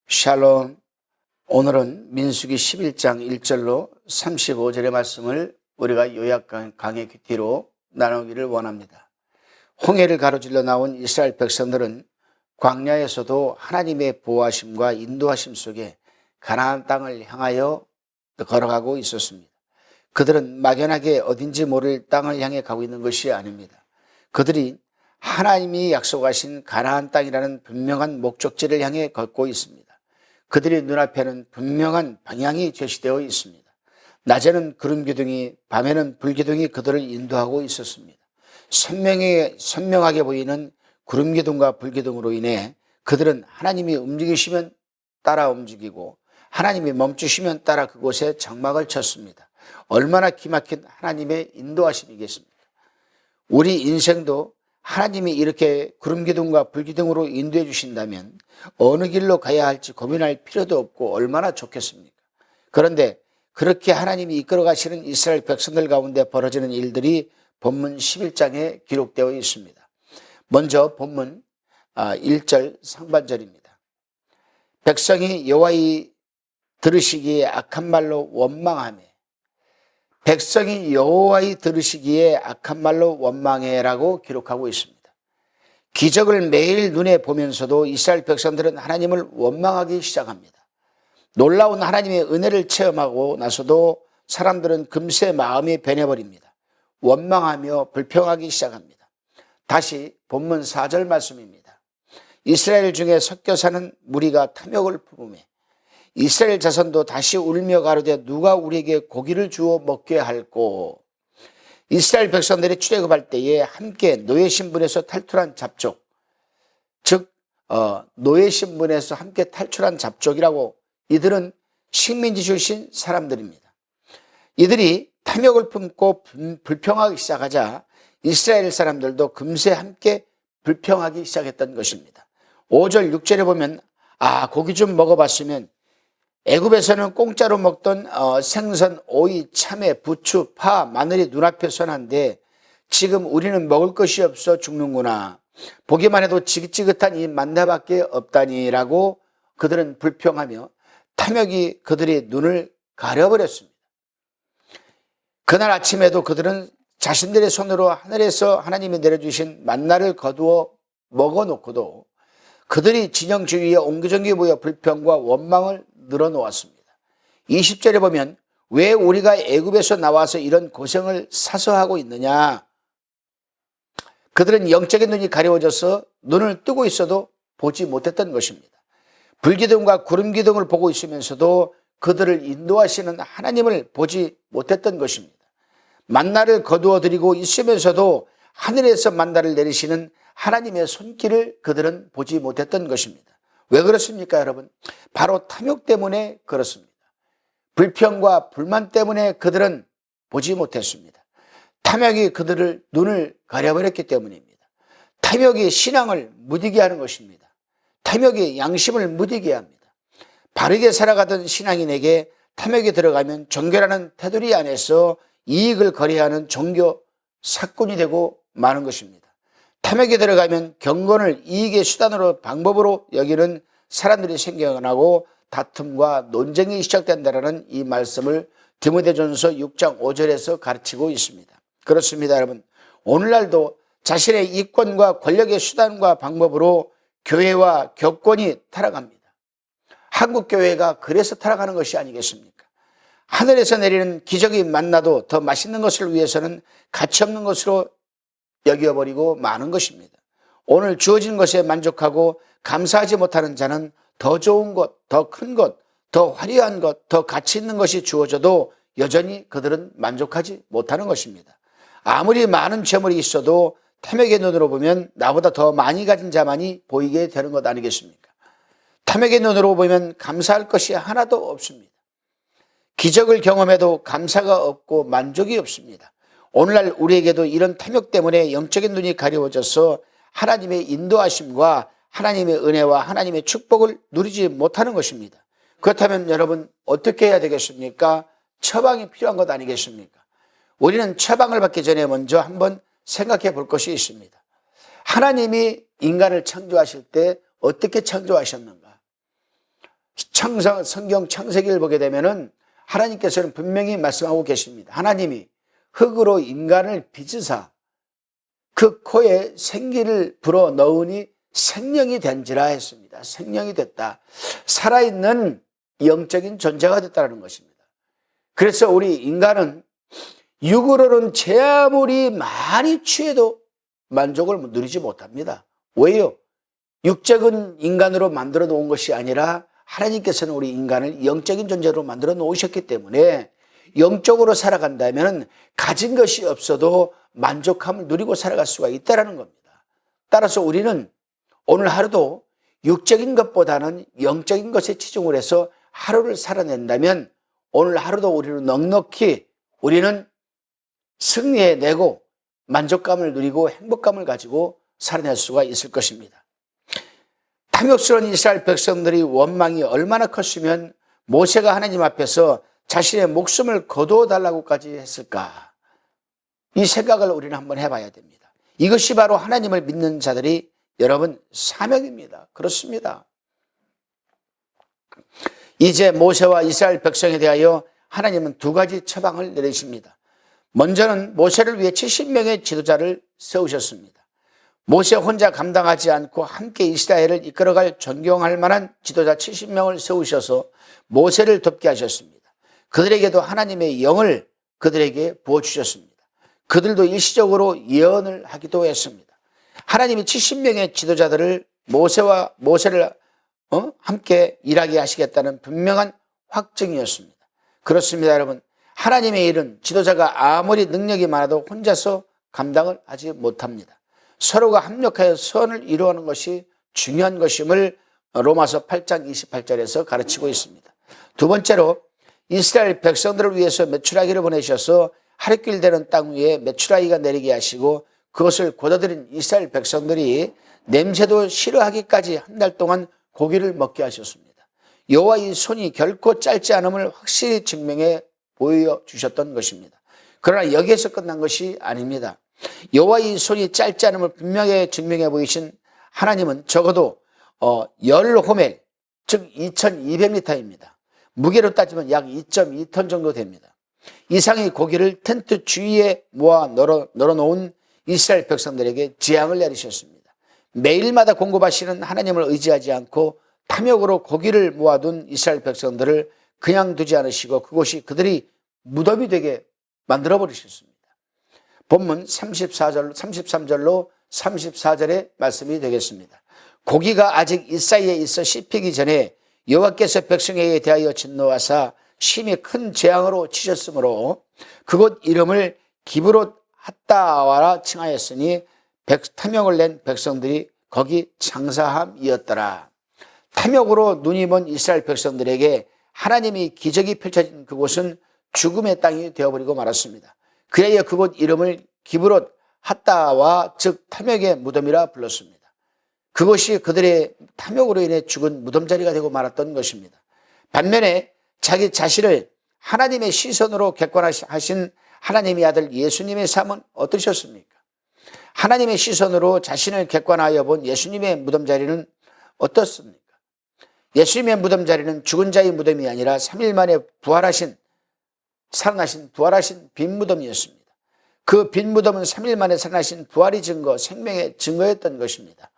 샬롬. 오늘은 민수기 11장 1절로 35절의 말씀을 우리가 요약 강의 큐티로 나누기를 원합니다. 홍해를 가로질러 나온 이스라엘 백성들은 광야에서도 하나님의 보호하심과 인도하심 속에 가나안 땅을 향하여 걸어가고 있었습니다. 그들은 막연하게 어딘지 모를 땅을 향해 가고 있는 것이 아닙니다. 그들이 하나님이 약속하신 가나안 땅이라는 분명한 목적지를 향해 걷고 있습니다. 그들의 눈앞에는 분명한 방향이 제시되어 있습니다. 낮에는 구름 기둥이, 밤에는 불 기둥이 그들을 인도하고 있었습니다. 선명하게 보이는 구름 기둥과 불 기둥으로 인해 그들은 하나님이 움직이시면 따라 움직이고 하나님이 멈추시면 따라 그곳에 장막을 쳤습니다. 얼마나 기막힌 하나님의 인도하심이겠습니까? 우리 인생도 하나님이 이렇게 구름 기둥과 불 기둥으로 인도해 주신다면 어느 길로 가야 할지 고민할 필요도 없고 얼마나 좋겠습니까? 그런데 그렇게 하나님이 이끌어 가시는 이스라엘 백성들 가운데 벌어지는 일들이 본문 11장에 기록되어 있습니다. 먼저 본문 1절 상반절입니다. 백성이 여호와의 들으시기에 악한 말로 원망하며, 백성이 여호와의 들으시기에 악한 말로 원망해라고 기록하고 있습니다. 기적을 매일 눈에 보면서도 이스라엘 백성들은 하나님을 원망하기 시작합니다. 놀라운 하나님의 은혜를 체험하고 나서도 사람들은 금세 마음이 변해버립니다. 원망하며 불평하기 시작합니다. 다시 본문 4절 말씀입니다. 이스라엘 중에 섞여 사는 무리가 탐욕을 품으며 이스라엘 자손도 다시 울며 가로되 누가 우리에게 고기를 주어 먹게 할꼬. 이스라엘 백성들이 출애굽할 때에 함께 노예 신분에서 탈출한 잡족, 즉 노예 신분에서 함께 탈출한 잡족이라고, 이들은 식민지 출신 사람들입니다. 이들이 탐욕을 품고 불평하기 시작하자 이스라엘 사람들도 금세 함께 불평하기 시작했던 것입니다. 5절 6절에 보면 고기 좀 먹어봤으면 애굽에서는 공짜로 먹던 생선, 오이, 참외, 부추, 파, 마늘이 눈앞에 선한데 지금 우리는 먹을 것이 없어 죽는구나. 보기만 해도 지긋지긋한 이 만나밖에 없다니라고 그들은 불평하며 탐욕이 그들의 눈을 가려버렸습니다. 그날 아침에도 그들은 자신들의 손으로 하늘에서 하나님이 내려주신 만나를 거두어 먹어놓고도 그들이 진영 주위에 옹기종기 모여 불평과 원망을 늘어놓았습니다. 20절에 보면 왜 우리가 애굽에서 나와서 이런 고생을 사서 하고 있느냐. 그들은 영적인 눈이 가려워져서 눈을 뜨고 있어도 보지 못했던 것입니다. 불기둥과 구름기둥을 보고 있으면서도 그들을 인도하시는 하나님을 보지 못했던 것입니다. 만나를 거두어 드리고 있으면서도 하늘에서 만나를 내리시는 하나님의 손길을 그들은 보지 못했던 것입니다. 왜 그렇습니까, 여러분? 바로 탐욕 때문에 그렇습니다. 불평과 불만 때문에 그들은 보지 못했습니다. 탐욕이 그들을 눈을 가려버렸기 때문입니다. 탐욕이 신앙을 무디게 하는 것입니다. 탐욕이 양심을 무디게 합니다. 바르게 살아가던 신앙인에게 탐욕이 들어가면 종교라는 테두리 안에서 이익을 거래하는 종교 사건이 되고 마는 것입니다. 탐욕에 들어가면 경건을 이익의 수단으로 방법으로 여기는 사람들이 생겨나고 다툼과 논쟁이 시작된다는 이 말씀을 디모데전서 6장 5절에서 가르치고 있습니다. 그렇습니다, 여러분. 오늘날도 자신의 이권과 권력의 수단과 방법으로 교회와 교권이 타락합니다. 한국 교회가 그래서 타락하는 것이 아니겠습니까? 하늘에서 내리는 기적이 만나도 더 맛있는 것을 위해서는 가치없는 것으로 여겨버리고 마는 것입니다. 오늘 주어진 것에 만족하고 감사하지 못하는 자는 더 좋은 것, 더 큰 것, 더 화려한 것, 더 가치 있는 것이 주어져도 여전히 그들은 만족하지 못하는 것입니다. 아무리 많은 재물이 있어도 탐욕의 눈으로 보면 나보다 더 많이 가진 자만이 보이게 되는 것 아니겠습니까? 탐욕의 눈으로 보면 감사할 것이 하나도 없습니다. 기적을 경험해도 감사가 없고 만족이 없습니다. 오늘날 우리에게도 이런 탐욕 때문에 영적인 눈이 가려워져서 하나님의 인도하심과 하나님의 은혜와 하나님의 축복을 누리지 못하는 것입니다. 그렇다면 여러분 어떻게 해야 되겠습니까? 처방이 필요한 것 아니겠습니까? 우리는 처방을 받기 전에 먼저 한번 생각해 볼 것이 있습니다. 하나님이 인간을 창조하실 때 어떻게 창조하셨는가? 성경 창세기를 보게 되면은 하나님께서는 분명히 말씀하고 계십니다. 하나님이 흙으로 인간을 빚으사 그 코에 생기를 불어 넣으니 생명이 된지라 했습니다. 생명이 됐다. 살아있는 영적인 존재가 됐다는 것입니다. 그래서 우리 인간은 육으로는 제 아무리 많이 취해도 만족을 누리지 못합니다. 왜요? 육적인 인간으로 만들어 놓은 것이 아니라 하나님께서는 우리 인간을 영적인 존재로 만들어 놓으셨기 때문에 영적으로 살아간다면 가진 것이 없어도 만족함을 누리고 살아갈 수가 있다는 겁니다. 따라서 우리는 오늘 하루도 육적인 것보다는 영적인 것에 치중을 해서 하루를 살아낸다면 오늘 하루도 우리는 넉넉히 우리는 승리해내고 만족감을 누리고 행복감을 가지고 살아낼 수가 있을 것입니다. 탐욕스러운 이스라엘 백성들이 원망이 얼마나 컸으면 모세가 하나님 앞에서 자신의 목숨을 거두어 달라고까지 했을까? 이 생각을 우리는 한번 해봐야 됩니다. 이것이 바로 하나님을 믿는 자들이 여러분 사명입니다. 그렇습니다. 이제 모세와 이스라엘 백성에 대하여 하나님은 두 가지 처방을 내리십니다. 먼저는 모세를 위해 70명의 지도자를 세우셨습니다. 모세 혼자 감당하지 않고 함께 이스라엘을 이끌어갈 존경할 만한 지도자 70명을 세우셔서 모세를 돕게 하셨습니다. 그들에게도 하나님의 영을 그들에게 부어주셨습니다. 그들도 일시적으로 예언을 하기도 했습니다. 하나님이 70명의 지도자들을 모세를 함께 일하게 하시겠다는 분명한 확증이었습니다. 그렇습니다, 여러분. 하나님의 일은 지도자가 아무리 능력이 많아도 혼자서 감당을 하지 못합니다. 서로가 합력하여 선을 이루어가는 것이 중요한 것임을 로마서 8장 28절에서 가르치고 있습니다. 두 번째로 이스라엘 백성들을 위해서 메추라기를 보내셔서 하룻길 되는 땅 위에 메추라기가 내리게 하시고 그것을 거둬들인 이스라엘 백성들이 냄새도 싫어하기까지 한 달 동안 고기를 먹게 하셨습니다. 여호와의 손이 결코 짧지 않음을 확실히 증명해 보여주셨던 것입니다. 그러나 여기에서 끝난 것이 아닙니다. 여호와의 손이 짧지 않음을 분명히 증명해 보이신 하나님은 적어도 10호멜, 즉 2200리터입니다. 무게로 따지면 약 2.2톤 정도 됩니다. 이상의 고기를 텐트 주위에 모아 널어놓은 이스라엘 백성들에게 재앙을 내리셨습니다. 매일마다 공급하시는 하나님을 의지하지 않고 탐욕으로 고기를 모아둔 이스라엘 백성들을 그냥 두지 않으시고 그곳이 그들이 무덤이 되게 만들어버리셨습니다. 본문 33절로 34절의 말씀이 되겠습니다. 고기가 아직 이 사이에 있어 씹히기 전에 여호와께서 백성에게 대하여 진노하사 심히 큰 재앙으로 치셨으므로 그곳 이름을 기브롯 핫다와라 칭하였으니 탐욕을 낸 백성들이 거기 장사함이었더라. 탐욕으로 눈이 먼 이스라엘 백성들에게 하나님이 기적이 펼쳐진 그곳은 죽음의 땅이 되어버리고 말았습니다. 그래야 그곳 이름을 기브롯 핫다와 즉 탐욕의 무덤이라 불렀습니다. 그것이 그들의 탐욕으로 인해 죽은 무덤자리가 되고 말았던 것입니다. 반면에 자기 자신을 하나님의 시선으로 객관하신 하나님의 아들 예수님의 삶은 어떠셨습니까? 하나님의 시선으로 자신을 객관하여 본 예수님의 무덤자리는 어떻습니까? 예수님의 무덤자리는 죽은 자의 무덤이 아니라 3일 만에 살아나신 부활하신 빈 무덤이었습니다. 그 빈 무덤은 3일 만에 살아나신 부활의 증거, 생명의 증거였던 것입니다.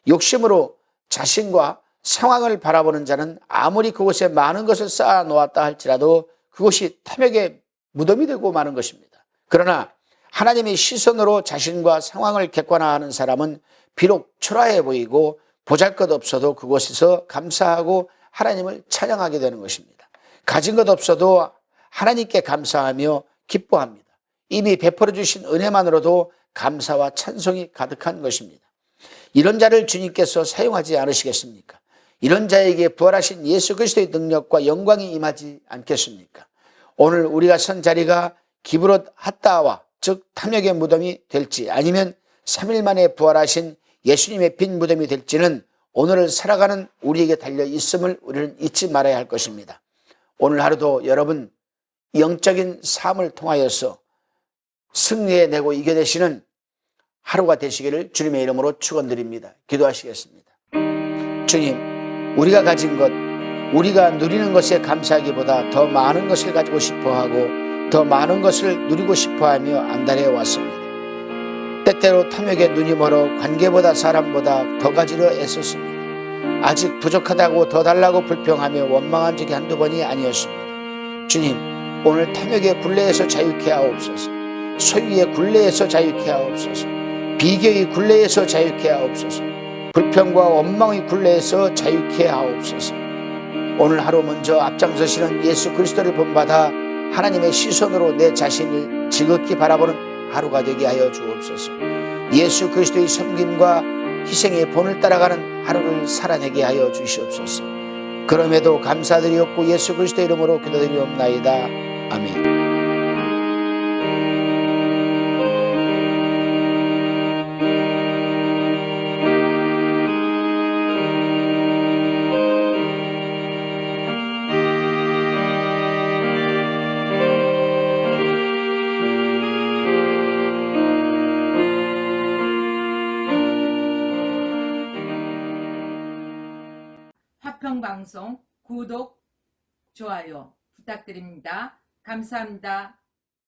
욕심으로 자신과 상황을 바라보는 자는 아무리 그곳에 많은 것을 쌓아 놓았다 할지라도 그것이 탐욕의 무덤이 되고 마는 것입니다. 그러나 하나님의 시선으로 자신과 상황을 객관화하는 사람은 비록 초라해 보이고 보잘것없어도 그곳에서 감사하고 하나님을 찬양하게 되는 것입니다. 가진 것 없어도 하나님께 감사하며 기뻐합니다. 이미 베풀어 주신 은혜만으로도 감사와 찬송이 가득한 것입니다. 이런 자를 주님께서 사용하지 않으시겠습니까? 이런 자에게 부활하신 예수 그리스도의 능력과 영광이 임하지 않겠습니까? 오늘 우리가 선 자리가 기브롯 핫다와 즉 탐욕의 무덤이 될지 아니면 3일 만에 부활하신 예수님의 빈 무덤이 될지는 오늘을 살아가는 우리에게 달려 있음을 우리는 잊지 말아야 할 것입니다. 오늘 하루도 여러분 영적인 삶을 통하여서 승리해내고 이겨내시는 하루가 되시기를 주님의 이름으로 축원드립니다. 기도하시겠습니다. 주님, 우리가 가진 것, 우리가 누리는 것에 감사하기보다 더 많은 것을 가지고 싶어하고 더 많은 것을 누리고 싶어하며 안달해 왔습니다. 때때로 탐욕에 눈이 멀어 관계보다 사람보다 더 가지려 애썼습니다. 아직 부족하다고 더 달라고 불평하며 원망한 적이 한두 번이 아니었습니다. 주님, 오늘 탐욕의 굴레에서 자유케 하옵소서. 소유의 굴레에서 자유케 하옵소서. 비교의 굴레에서 자유케 하옵소서. 불평과 원망의 굴레에서 자유케 하옵소서. 오늘 하루 먼저 앞장서시는 예수 그리스도를 본받아 하나님의 시선으로 내 자신을 지극히 바라보는 하루가 되게 하여 주옵소서. 예수 그리스도의 섬김과 희생의 본을 따라가는 하루를 살아내게 하여 주시옵소서. 그럼에도 감사드리옵고 예수 그리스도 이름으로 기도드리옵나이다. 아멘. 화평방송 구독, 좋아요 부탁드립니다. 감사합니다.